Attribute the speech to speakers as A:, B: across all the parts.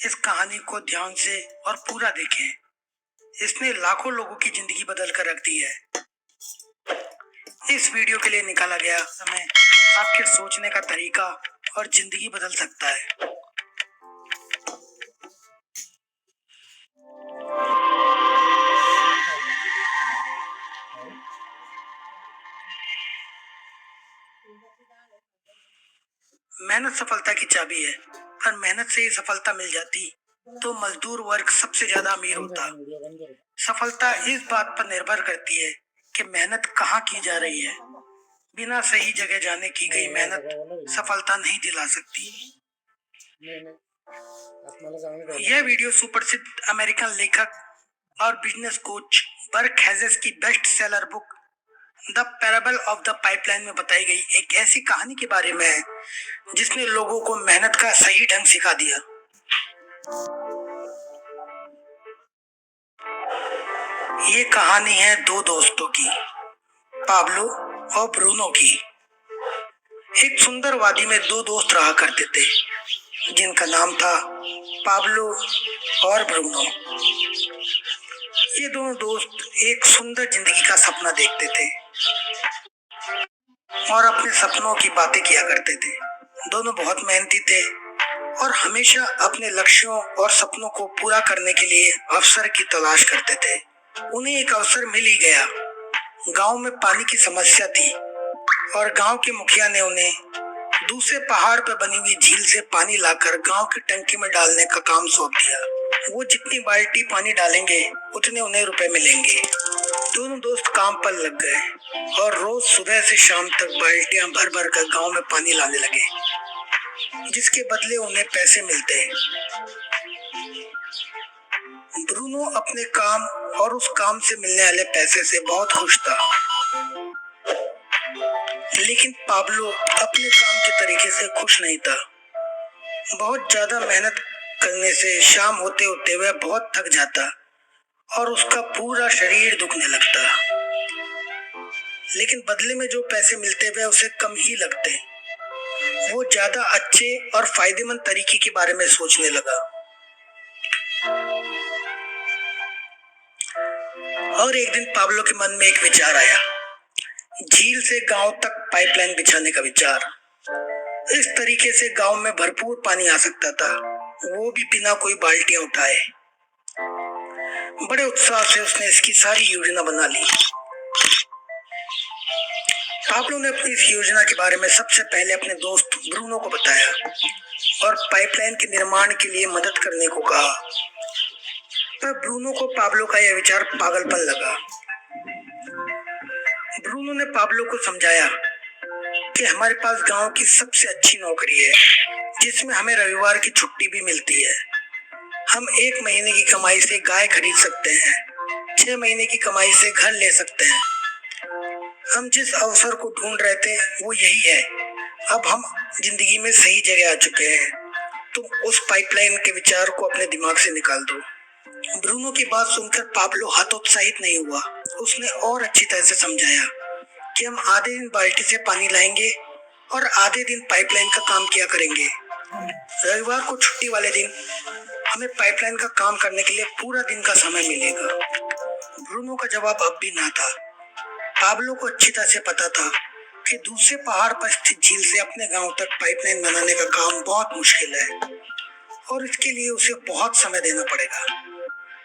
A: इस कहानी को ध्यान से और पूरा देखें। इसने लाखों लोगों की जिंदगी बदल कर रख दी है। इस वीडियो के लिए निकाला गया समय आपके सोचने का तरीका और जिंदगी बदल सकता है। मेहनत सफलता की चाबी है, पर मेहनत से ही सफलता मिल जाती तो मजदूर वर्ग सबसे ज्यादा अमीर होता। सफलता इस बात पर निर्भर करती है कि मेहनत कहाँ की जा रही है। बिना सही जगह जाने की गई मेहनत सफलता नहीं दिला सकती। यह वीडियो सुप्रसिद्ध अमेरिकन लेखक और बिजनेस कोच बर्क हेजेस की best seller book the parable of the pipeline में बताई गई एक ऐसी कहानी के बारे में है जिसने लोगों को मेहनत का सही ढंग सिखा दिया। ये कहानी है दो दोस्तों की, पाब्लो और ब्रूनो की। एक सुंदर वादी में दो दोस्त रहा करते थे जिनका नाम था पाब्लो और ब्रूनो। ये दोनों दोस्त एक सुंदर जिंदगी का सपना देखते थे और अपने सपनों की बातें किया करते थे। दोनों बहुत मेहनती थे और हमेशा अपने लक्ष्यों और सपनों को पूरा करने के लिए अवसर की तलाश करते थे। उन्हें एक अवसर मिल ही गया। गांव में पानी की समस्या थी और गांव के मुखिया ने उन्हें दूसरे पहाड़ पर बनी हुई झील से पानी लाकर गांव की टंकी में डालने का काम सौंप दिया। वो जितनी बाल्टी पानी डालेंगे उतने उन्हें रुपए मिलेंगे। दोनों दोस्त काम पर लग गए और रोज सुबह से शाम तक बाल्टियां भर भर कर गांव में पानी लाने लगे, जिसके बदले उन्हें पैसे मिलते। ब्रूनो अपने काम और उस काम से मिलने वाले पैसे से बहुत खुश था, लेकिन पाब्लो अपने काम के तरीके से खुश नहीं था। बहुत ज्यादा मेहनत करने से शाम होते होते वह बहुत थक जाता और उसका पूरा शरीर दुखने लगता, लेकिन बदले में जो पैसे मिलते वह उसे कम ही लगते। वो ज्यादा अच्छे और फायदेमंद तरीके के बारे में सोचने लगा और एक दिन पाब्लो के मन में एक विचार आया, झील से गांव तक पाइपलाइन बिछाने का विचार। इस तरीके से गांव में भरपूर पानी आ सकता था, वो भी बिना कोई बाल्टियां उठाए। बड़े उत्साह से उसने इसकी सारी योजना बना ली। पाब्लो ने अपनी इस योजना के बारे में सबसे पहले अपने दोस्त ब्रूनो को बताया और पाइपलाइन के निर्माण के लिए मदद करने को कहा। पर ब्रूनो को पाब्लो का यह विचार पागलपन लगा। ब्रूनो ने पाब्लो को समझाया कि हमारे पास गांव की सबसे अच्छी नौकरी है जिसमें हमें रविवार की छुट्टी भी मिलती है। हम 1 महीने की कमाई से गाय खरीद सकते हैं, 6 महीने की कमाई से घर ले सकते हैं। हम जिस अवसर को ढूंढ रहे थे वो यही है। अब हम जिंदगी में सही जगह आ चुके हैं। तुम उस पाइपलाइन के विचार को अपने दिमाग से निकाल दो। ब्रूनो की बात सुनकर पाब्लो हतोत्साहित नहीं हुआ। उसने और अच्छी तरह से समझाया कि हम आधे दिन बाल्टी से पानी लाएंगे और आधे दिन पाइपलाइन का काम किया करेंगे। रविवार को छुट्टी वाले दिन हमें पाइपलाइन का काम करने के लिए पूरा दिन का समय मिलेगा। ब्रूनो का जवाब अब भी ना था। पाब्लो को अच्छी तरह से पता था कि दूसरे पहाड़ पर स्थित झील से अपने गांव तक पाइपलाइन बनाने का काम बहुत मुश्किल है और इसके लिए उसे बहुत समय देना पड़ेगा।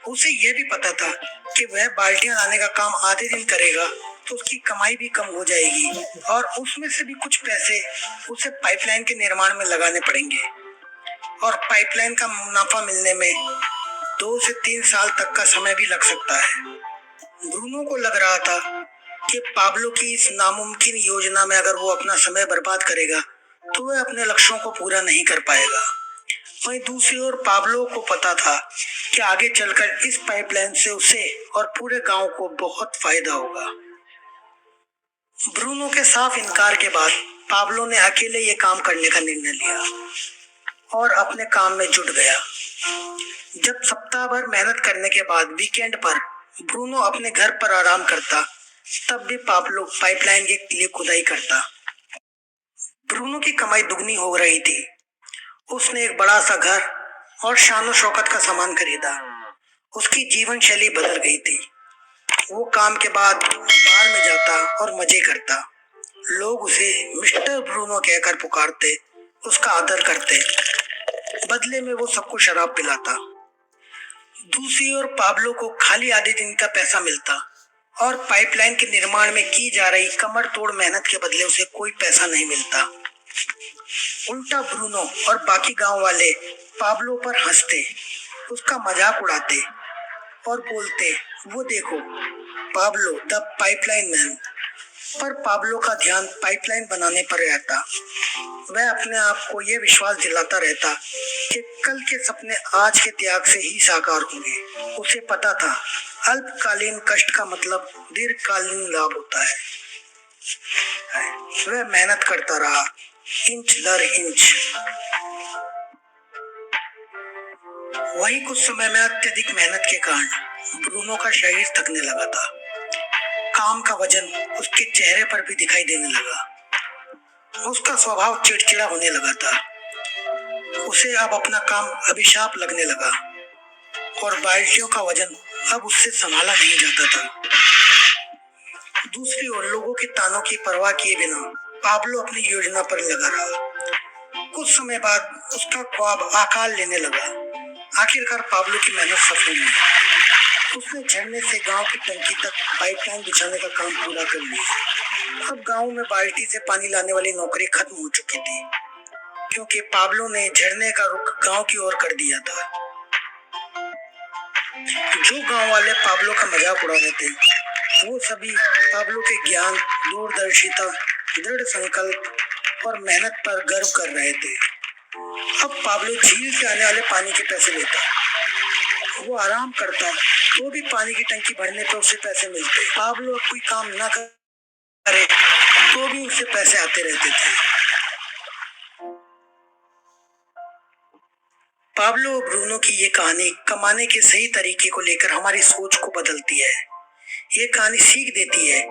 A: उसे यह भी पता था कि वह बाल्टियां लाने का काम आधे दिन करेगा तो उसकी कमाई भी कम हो जाएगी और उसमें से भी कुछ पैसे उसे पाइपलाइन के निर्माण में लगाने पड़ेंगे और पाइपलाइन का मुनाफा मिलने में 2 से 3 साल तक का समय भी लग सकता है। ब्रूनो को लग रहा था कि पाब्लो की इस नामुमकिन योजना में अगर वो अपना समय बर्बाद करेगा तो वह अपने लक्ष्यों को पूरा नहीं कर पाएगा। वहीं दूसरी ओर पाब्लो को पता था कि आगे चलकर इस पाइपलाइन से उसे और पूरे गांव को बहुत फायदा होगा। ब्रूनो के साफ इनकार के बाद पाब्लो ने अकेले ये काम करने का निर्णय लिया और अपने काम में जुट गया। जब सप्ताह भर मेहनत करने के बाद वीकेंड पर ब्रूनो अपने घर पर आराम करता, तब भी पाब्लो पाइपलाइन के लिए खुदाई करता। ब्रूनो की कमाई दुगनी हो रही थी। उसने एक बड़ा सा घर और शान शौकत का सामान खरीदा। उसकी जीवन शैली बदल गई थी। वो काम के बाद बार में जाता और मजे करता। लोग उसे मिस्टर ब्रूनो कहकर पुकारते, उसका आदर करते। बदले में वो सबको शराब पिलाता। दूसरी ओर पाब्लो को खाली आधे दिन का पैसा मिलता और पाइपलाइन के निर्माण में की जा रही कमर तोड़ मेहनत के बदले उसे कोई पैसा नहीं मिलता। उल्टा ब्रूनो और बाकी गांव वाले पाब्लो पर हंसते, उसका मजाक उड़ाते और बोलते, वो देखो पाब्लो द पाइपलाइन मैन। पर पाब्लो का ध्यान पाइपलाइन बनाने पर रहता। वह अपने आप को यह विश्वास दिलाता रहता कि कल के सपने आज के त्याग से ही साकार होंगे। उसे पता था अल्पकालीन कष्ट का मतलब दीर्घकालीन लाभ होता है। वह मेहनत करता रहा, इंच दर इंच। वही कुछ समय में अत्यधिक मेहनत के कारण ब्रूनो का शरीर थकने लगा था। काम का वजन उसके चेहरे पर भी दिखाई देने लगा। उसका स्वभाव चिड़चिड़ा होने लगा था। उसे अब अपना काम अभिशाप लगने लगा और बाल्टियों का वजन अब उससे संभाला नहीं जाता था। दूसरी ओर लोगों के तानों की परवाह किए बिना पाब्लो अपनी योजना पर लगा रहा। कुछ समय बाद उसका ख्वाब आकार लेने लगा। आखिरकार पाब्लो की मेहनत सफल हुई। उसने झरने से गांव की टंकी तक पाइपलाइन बिछाने का काम पूरा कर लिया। अब गांव में बाल्टी से पानी लाने वाली नौकरी खत्म हो चुकी थी, क्योंकि पाब्लो ने झरने का रुख गांव की ओर कर दिया था। जो गांव वाले पाब्लो का मजाक उड़ा रहे थे, वो सभी पाब्लो के ज्ञान, दूरदर्शिता, दृढ़ संकल्प और मेहनत पर गर्व कर रहे थे। अब पाब्लो झील से आने वाले पानी के पैसे लेता। वो आराम करता तो भी पानी की टंकी भरने पर उसे पैसे मिलते। पाब्लो अब कोई काम ना करे तो भी उसे पैसे आते रहते थे। पाब्लो और ब्रूनो की ये कहानी कमाने के सही तरीके को लेकर हमारी सोच को बदलती है। ये कहानी सीख देती है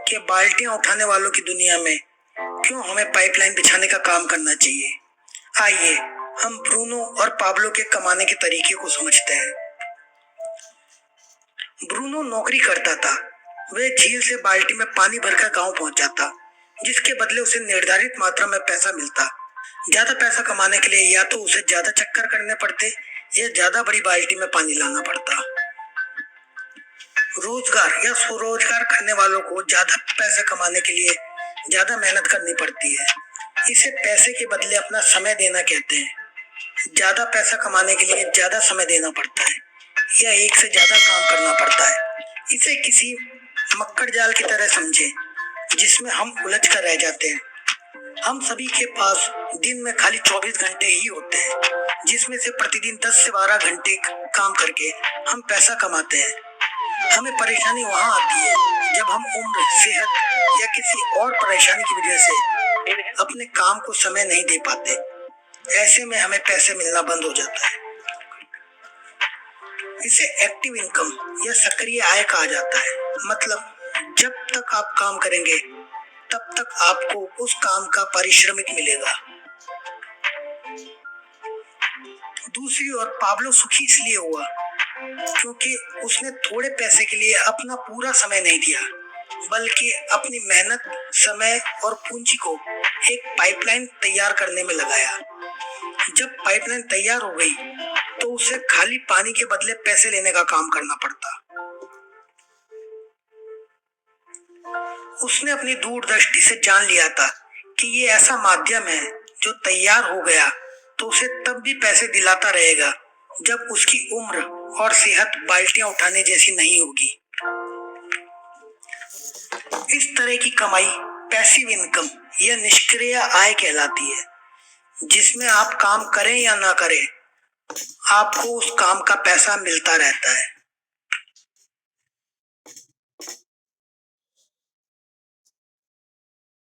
A: कि बाल्टियां उठाने वालों की दुनिया में क्यों हमें पाइपलाइन बिछाने का काम करना चाहिए। आइए हम ब्रूनो और पाब्लो के कमाने के तरीके को समझते हैं। ब्रूनो नौकरी करता था। वह झील से बाल्टी में पानी भरकर गांव पहुंच जाता, जिसके बदले उसे निर्धारित मात्रा में पैसा मिलता। ज्यादा पैसा कमाने के लिए या तो उसे ज्यादा चक्कर करने पड़ते या ज्यादा बड़ी बाल्टी में पानी लाना पड़ता। रोजगार या स्वरोजगार करने वालों को ज्यादा पैसे कमाने के लिए ज्यादा मेहनत करनी पड़ती है। इसे पैसे के बदले अपना समय देना कहते हैं। ज्यादा पैसा कमाने के लिए ज्यादा समय देना पड़ता है या एक से ज्यादा काम करना पड़ता है। इसे किसी मक्खड़ जाल की तरह समझें, जिसमें हम उलझ कर रह जाते हैं। हम सभी के पास दिन में खाली 24 घंटे ही होते हैं, जिसमें से प्रतिदिन 10 से 12 घंटे काम करके हम पैसा कमाते हैं। हमें परेशानी वहां आती है जब हम उम्र, सेहत या किसी और परेशानी की वजह से अपने काम को समय नहीं दे पाते। ऐसे में हमें पैसे मिलना बंद हो जाता है। इसे एक्टिव इनकम या सक्रिय आय कहा जाता है। मतलब जब तक आप काम करेंगे तब तक आपको उस काम का पारिश्रमिक मिलेगा। दूसरी ओर पाब्लो सुखी इसलिए हुआ क्योंकि उसने थोड़े पैसे के लिए अपना पूरा समय नहीं दिया, बल्कि अपनी मेहनत, समय और पूंजी को एक पाइपलाइन तैयार करने में लगाया। जब पाइपलाइन तैयार हो गई तो उसे खाली पानी के बदले पैसे लेने का काम करना पड़ता। उसने अपनी दूरदृष्टि से जान लिया था कि ये ऐसा माध्यम है जो तैयार हो गया तो उसे तब भी पैसे दिलाता रहेगा जब उसकी उम्र और सेहत बाल्टियां उठाने जैसी नहीं होगी। इस तरह की कमाई पैसिव इनकम या निष्क्रिय आय कहलाती है, जिसमें आप काम करें या ना करें, आपको उस काम का पैसा मिलता रहता है।